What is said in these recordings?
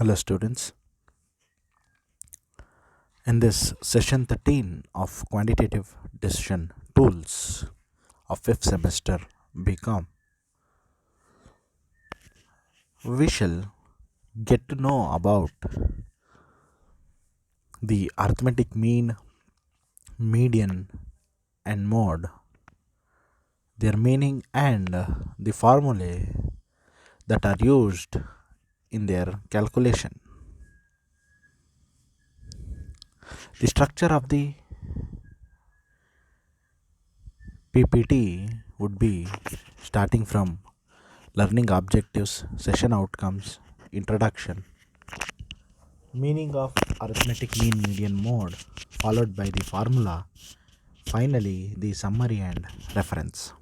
Hello, students. In this session 13 of Quantitative Decision Tools of 5th semester BCom, we shall get to know about the arithmetic mean, median, and mode, their meaning, and the formulae that are used in their calculation. The structure of the PPT would be starting from learning objectives, session outcomes, introduction, meaning of arithmetic mean median mode, followed by the formula, finally the summary and reference.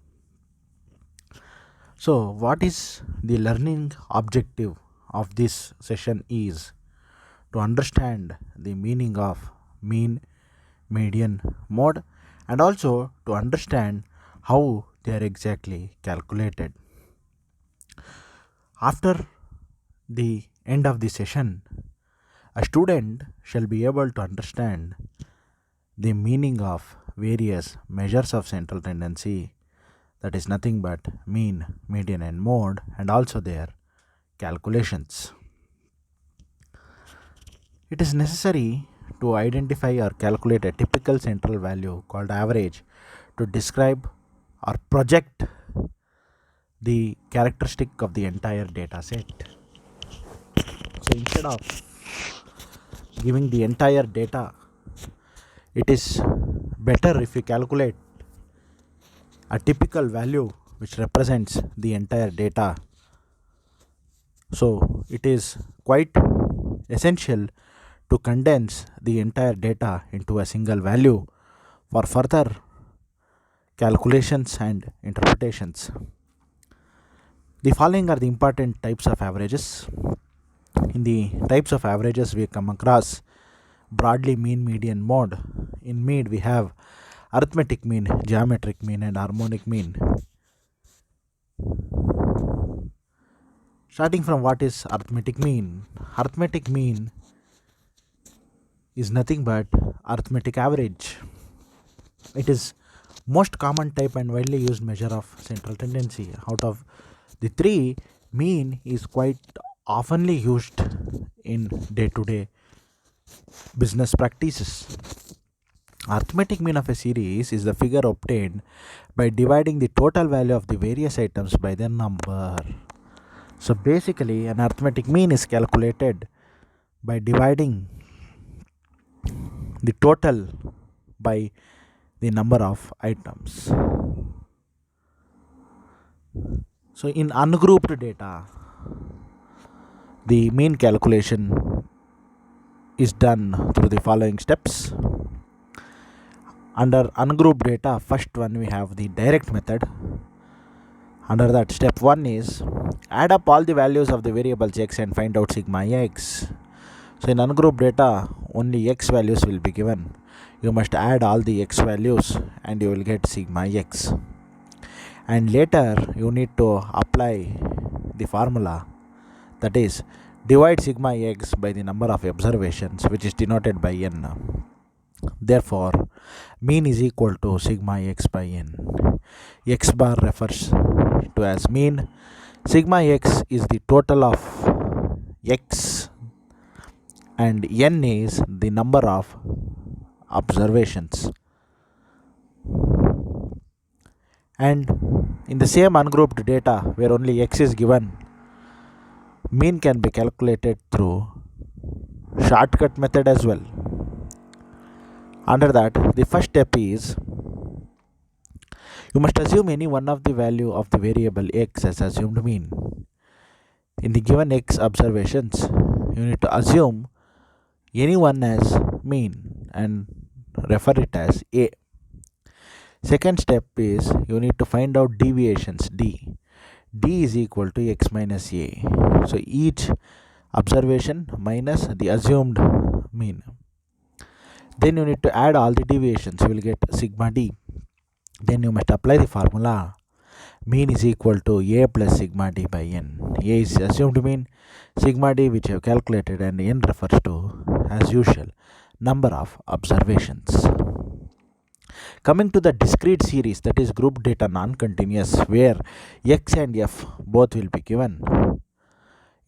So, what is the learning objective of this session is to understand the meaning of mean, median, mode, and also to understand how they are exactly calculated. After the end of the session, a student shall be able to understand the meaning of various measures of central tendency, that is nothing but mean, median, and mode, and also their calculations. It is necessary to identify or calculate a typical central value called average to describe or project the characteristic of the entire data set. So instead of giving the entire data, it is better if we calculate a typical value which represents the entire data. So it is quite essential to condense the entire data into a single value for further calculations and interpretations. The following are the important types of averages. In the types of averages, we come across broadly mean, median, mode. In mid, we have arithmetic mean, geometric mean, and harmonic mean. Starting from what is arithmetic mean? Arithmetic mean is nothing but arithmetic average. It is most common type and widely used measure of central tendency. Out of the three, mean is quite oftenly used in day-to-day business practices. Arithmetic mean of a series is the figure obtained by dividing the total value of the various items by their number. So basically, an arithmetic mean is calculated by dividing the total by the number of items. So in ungrouped data, the mean calculation is done through the following steps. Under ungrouped data, first one we have the direct method. Under that, step 1 is add up all the values of the variables x and find out sigma x. So in ungrouped data, only x values will be given. You must add all the x values and you will get sigma x. And later you need to apply the formula, that is divide sigma x by the number of observations, which is denoted by n. Therefore, mean is equal to sigma x by n. X bar refers to as mean. Sigma x is the total of x and n is the number of observations. And in the same ungrouped data where only x is given, mean can be calculated through shortcut method as well. Under that, the first step is you must assume any one of the value of the variable x as assumed mean. In the given x observations, you need to assume any one as mean and refer it as a. Second step is you need to find out deviations d. D is equal to x minus a. So each observation minus the assumed mean. Then you need to add all the deviations. You will get sigma d. Then you must apply the formula mean is equal to a plus sigma d by n. A is assumed mean, sigma d which I have calculated, and n refers to, as usual, number of observations. Coming to the discrete series, that is group data non-continuous, where x and f both will be given.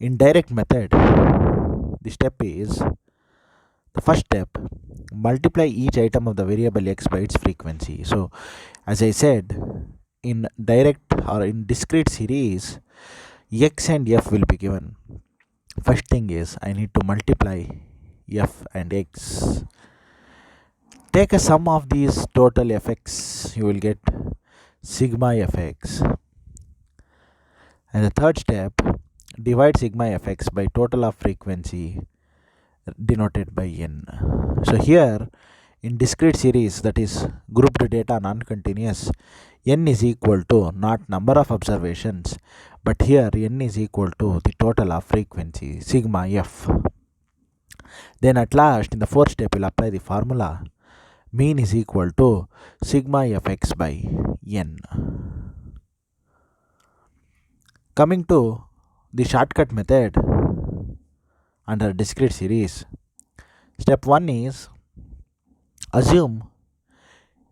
In direct method, the step is, the first step, multiply each item of the variable x by its frequency. So as I said, in direct or in discrete series, x and f will be given. First thing is, I need to multiply f and x. Take a sum of these total fx, you will get sigma fx. And the third step, divide sigma fx by total of frequency denoted by n. So here in discrete series, that is grouped data non-continuous, n is equal to not number of observations, but here n is equal to the total of frequency sigma f. Then at last, in the fourth step, we'll apply the formula mean is equal to sigma fx by n. Coming to the shortcut method under discrete series, step 1 is, assume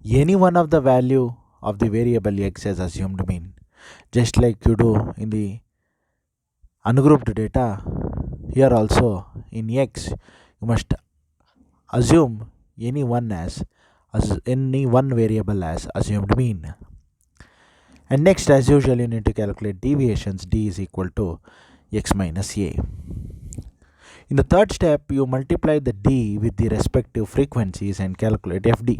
any one of the value of the variable x as assumed mean. Just like you do in the ungrouped data, here also in x you must assume any one variable as assumed mean. And next, as usual, you need to calculate deviations. D is equal to x minus a. In the third step, you multiply the d with the respective frequencies and calculate fd.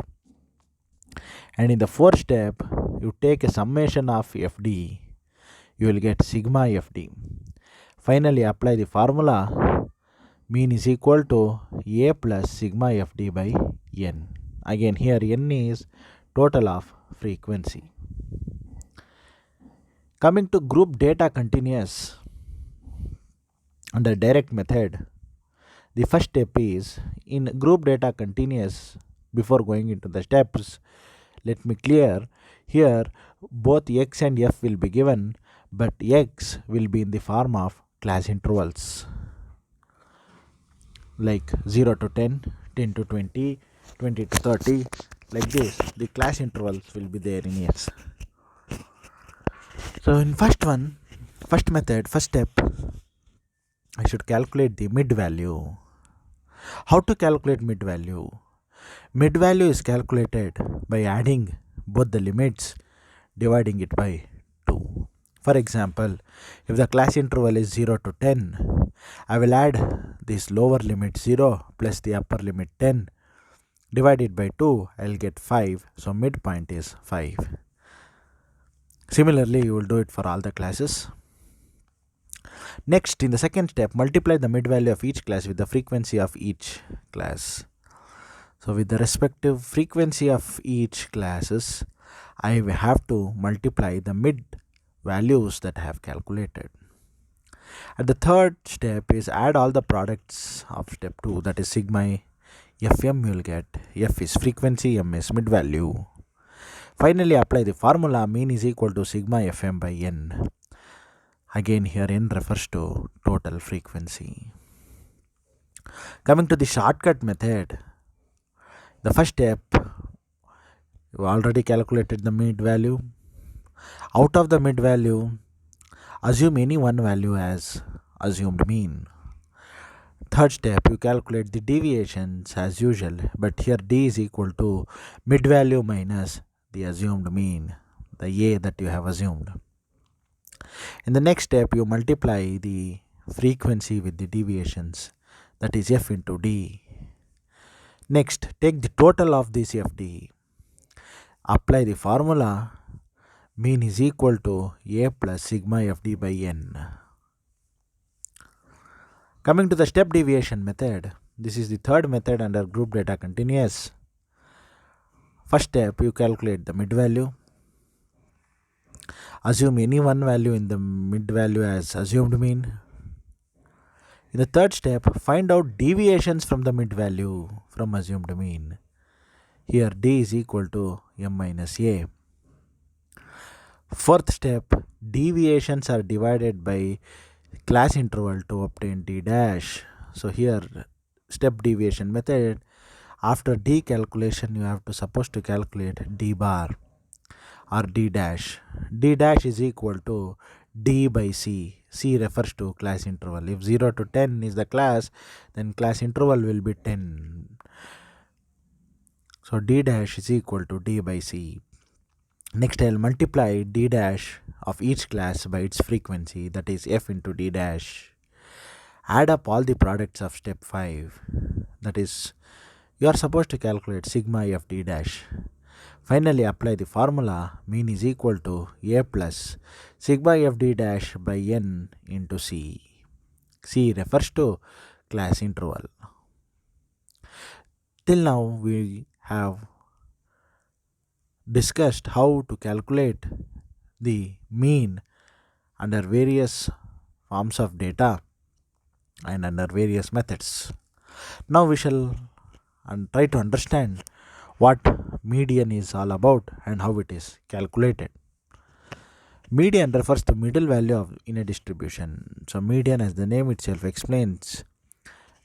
And in the fourth step, you take a summation of fd, you will get sigma fd. Finally, apply the formula mean is equal to a plus sigma fd by n. Again, here n is total of frequency. Coming to group data continuous under direct method, the first step is, in group data continuous, before going into the steps, let me clear here, both x and f will be given, but x will be in the form of class intervals like 0 to 10, 10 to 20, 20 to 30, like this. The class intervals will be there in x. So in first step, I should calculate the mid value. How to calculate mid value? Mid value is calculated by adding both the limits, dividing it by 2. For example, if the class interval is 0 to 10, I will add this lower limit 0 plus the upper limit 10, divided by 2, I will get 5. So midpoint is 5. Similarly, you will do it for all the classes. Next, in the second step, multiply the mid value of each class with the frequency of each class. So with the respective frequency of each classes, I have to multiply the mid values that I have calculated. At the third step is add all the products of step 2, that is sigma fm. You will get f is frequency, m is mid value. Finally, apply the formula mean is equal to sigma fm by n. Again, here n refers to total frequency. Coming to the shortcut method, the first step, you already calculated the mid value. Out of the mid value, assume any one value as assumed mean. Third step, you calculate the deviations as usual, but here d is equal to mid value minus the assumed mean, the a that you have assumed. In the next step, you multiply the frequency with the deviations, that is f into d. Next, take the total of this fd. Apply the formula mean is equal to a plus sigma fd by n. Coming to the step deviation method, this is the third method under group data continuous. First step, you calculate the mid value. Assume any one value in the mid value as assumed mean. In the third step, find out deviations from the mid value from assumed mean. Here d is equal to m minus a. Fourth step, deviations are divided by class interval to obtain d dash. So here, step deviation method, after d calculation you have to supposed to calculate d bar or d dash. D dash is equal to d by c. C refers to class interval. If 0 to 10 is the class, then class interval will be 10. So d dash is equal to d by c. Next, I'll multiply d dash of each class by its frequency, that is f into d dash. Add up all the products of step 5, that is, you are supposed to calculate sigma f d dash. Finally, apply the formula mean is equal to a plus sigma f d dash by n into c. C refers to class interval. Till now, we have discussed how to calculate the mean under various forms of data and under various methods. Now we shall try to understand what median is all about and how it is calculated. Median refers to middle value in a distribution. So median, as the name itself explains,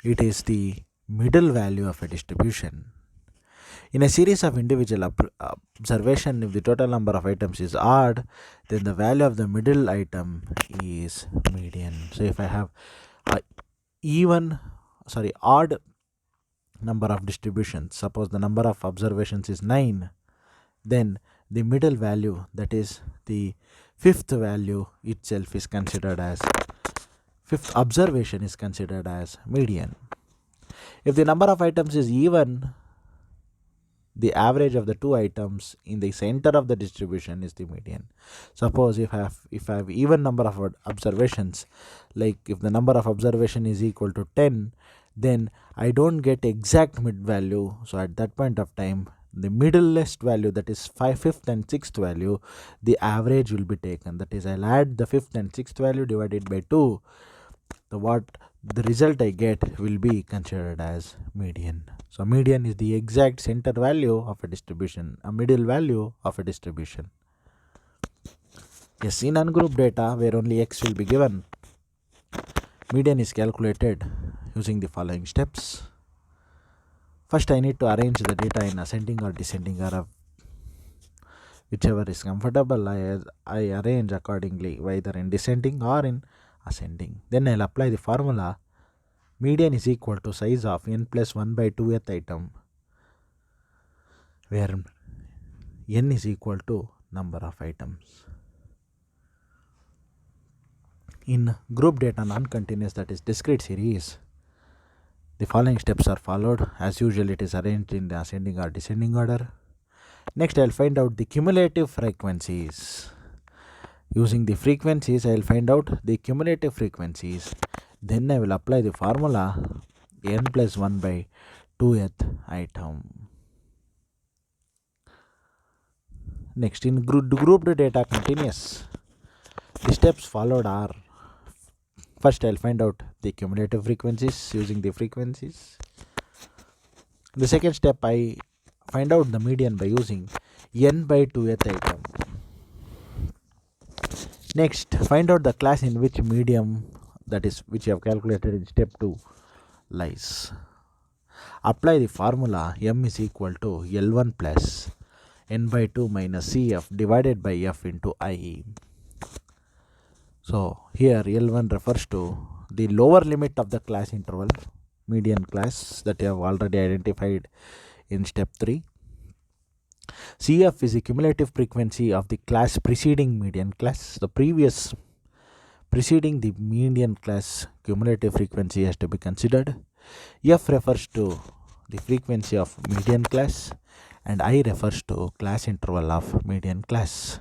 it is the middle value of a distribution. In a series of individual observation, if the total number of items is odd, then the value of the middle item is median. So if I have a odd number of distributions, suppose the number of observations is 9, then the middle value, that is the fifth value itself, is considered as fifth observation is considered as median. If the number of items is even, the average of the two items in the center of the distribution is the median. Suppose if I have even number of observations, like if the number of observation is equal to 10, then I don't get exact mid value. So at that point of time, the middlest value, that is fifth and sixth value, the average will be taken. That is, I'll add the fifth and sixth value divided by 2. The result I get will be considered as median. So median is the exact center value of a distribution, a middle value of a distribution. Yes, in ungrouped data where only x will be given, median is calculated using the following steps. First, I need to arrange the data in ascending or descending order. Whichever is comfortable, I arrange accordingly, either in descending or in ascending. Then I'll apply the formula. Median is equal to size of n plus 1 by 2th item, where n is equal to number of items. In group data non-continuous, that is discrete series, the following steps are followed. As usual, it is arranged in the ascending or descending order. Next, I'll find out the cumulative frequencies. Using the frequencies, I'll find out the cumulative frequencies. Then I will apply the formula n plus 1 by 2th item. Next, in grouped data continuous, the steps followed are: first, I'll find out the cumulative frequencies using the frequencies. The second step, I find out the median by using n by 2th item. Next, find out the class in which medium, that is, which you have calculated in step 2, lies. Apply the formula m is equal to L1 plus n by 2 minus Cf divided by f into I. So here L1 refers to the lower limit of the class interval, median class, that you have already identified in step 3. Cf is the cumulative frequency of the class preceding median class. The previous preceding the median class cumulative frequency has to be considered. F refers to the frequency of median class and I refers to class interval of median class.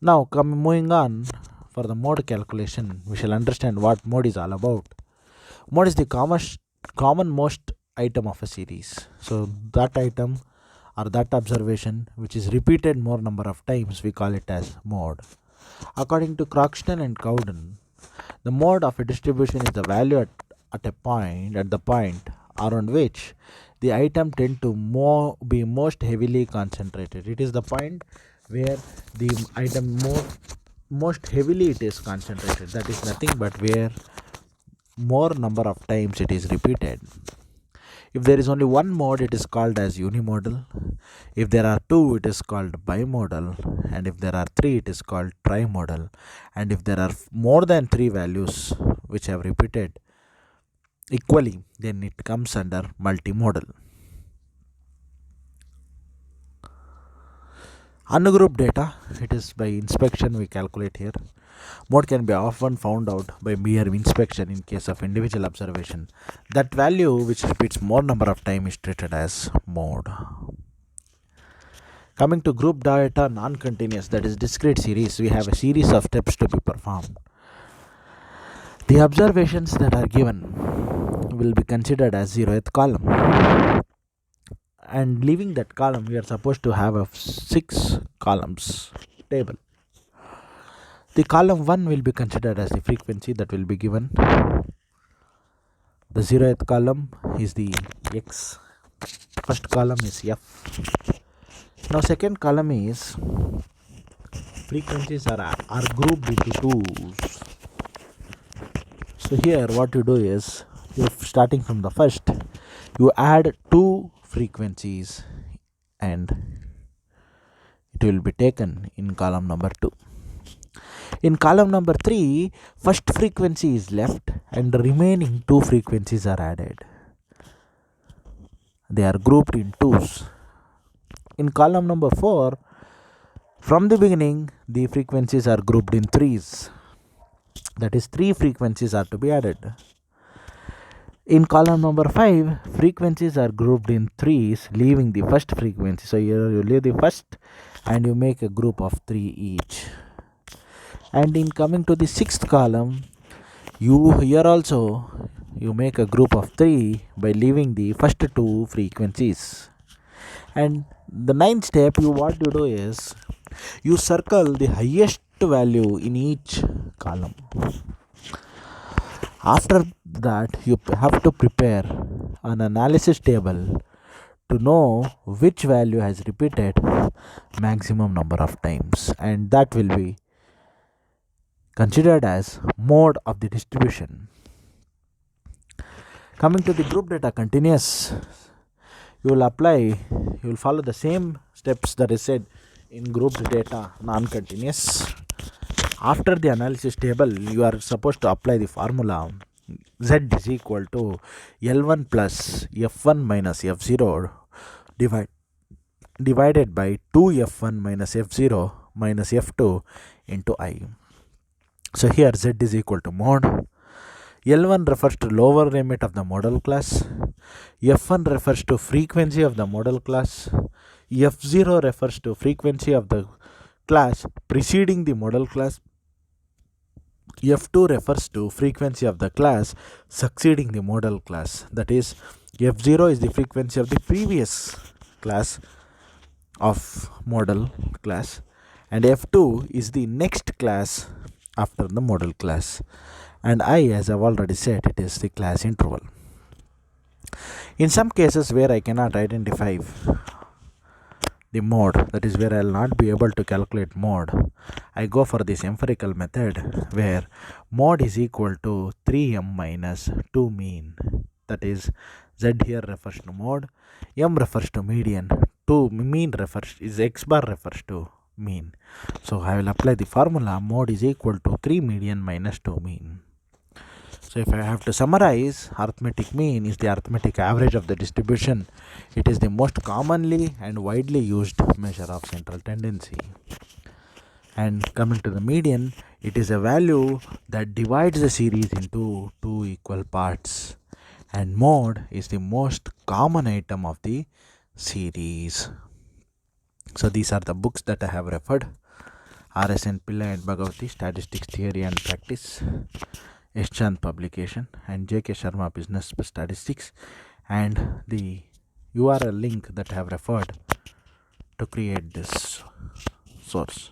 Now moving on, for the mode calculation, we shall understand what mode is all about. Mode is the common most item of a series. So that item or that observation which is repeated more number of times, we call it as mode. According to Croxton and Cowden, the mode of a distribution is the value at the point around which the item tend to be most heavily concentrated. It is the point where the item most heavily it is concentrated. That is nothing but where more number of times it is repeated. If there is only one mode, it is called as unimodal. If there are two, it is called bimodal. And if there are three, it is called trimodal. And if there are more than three values which have repeated equally, then it comes under multimodal. Ungrouped data, it is by inspection we calculate here. Mode can be often found out by mere inspection in case of individual observation. That value which repeats more number of time is treated as mode. Coming to group data non-continuous, that is discrete series, we have a series of steps to be performed. The observations that are given will be considered as 0th column. And leaving that column, we are supposed to have a 6 columns table. The column 1 will be considered as the frequency that will be given. The 0th column is the x, first column is f. Now second column is frequencies are grouped into twos. So here what you do is, you starting from the first, you add two frequencies and it will be taken in column number 2. In column number 3, first frequency is left and the remaining two frequencies are added. They are grouped in twos. In column number 4, from the beginning, the frequencies are grouped in threes. That is, 3 frequencies are to be added. In column number 5, frequencies are grouped in threes, leaving the first frequency. So here you leave the first and you make a group of 3 each. And in coming to the 6th column, here also you make a group of 3 by leaving the first 2 frequencies. And the 9th step, what you do is, you circle the highest value in each column. After that, you have to prepare an analysis table to know which value has repeated maximum number of times, and that will be considered as mode of the distribution. Coming to the group data continuous, you will follow the same steps that is said in grouped data non-continuous. After the analysis table, you are supposed to apply the formula z is equal to L1 plus F1 minus F0 divided by 2F1 minus F0 minus F2 into I. So here z is equal to mode. L1 refers to lower limit of the model class. F1 refers to frequency of the model class. F0 refers to frequency of the class preceding the model class. F2 refers to frequency of the class succeeding the model class. That is, F0 is the frequency of the previous class of model class, and F2 is the next class after the model class. And I, as I've already said, it is the class interval. In some cases where I cannot identify the mode, that is where I will not be able to calculate mode, I go for this empirical method where mode is equal to 3m minus 2 mean. That is, z here refers to mode, m refers to median, 2 mean is x bar refers to mean. So I will apply the formula mode is equal to 3 median minus 2 mean. So if I have to summarize, arithmetic mean is the arithmetic average of the distribution. It is the most commonly and widely used measure of central tendency. And coming to the median, it is a value that divides the series into two equal parts. And mode is the most common item of the series. So these are the books that I have referred: R.S.N. Pillai and Bhagavati, Statistics Theory and Practice, S. Chand publication, and J.K. Sharma, Business Statistics, and the URL link that I have referred to create this source.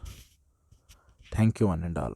Thank you one and all.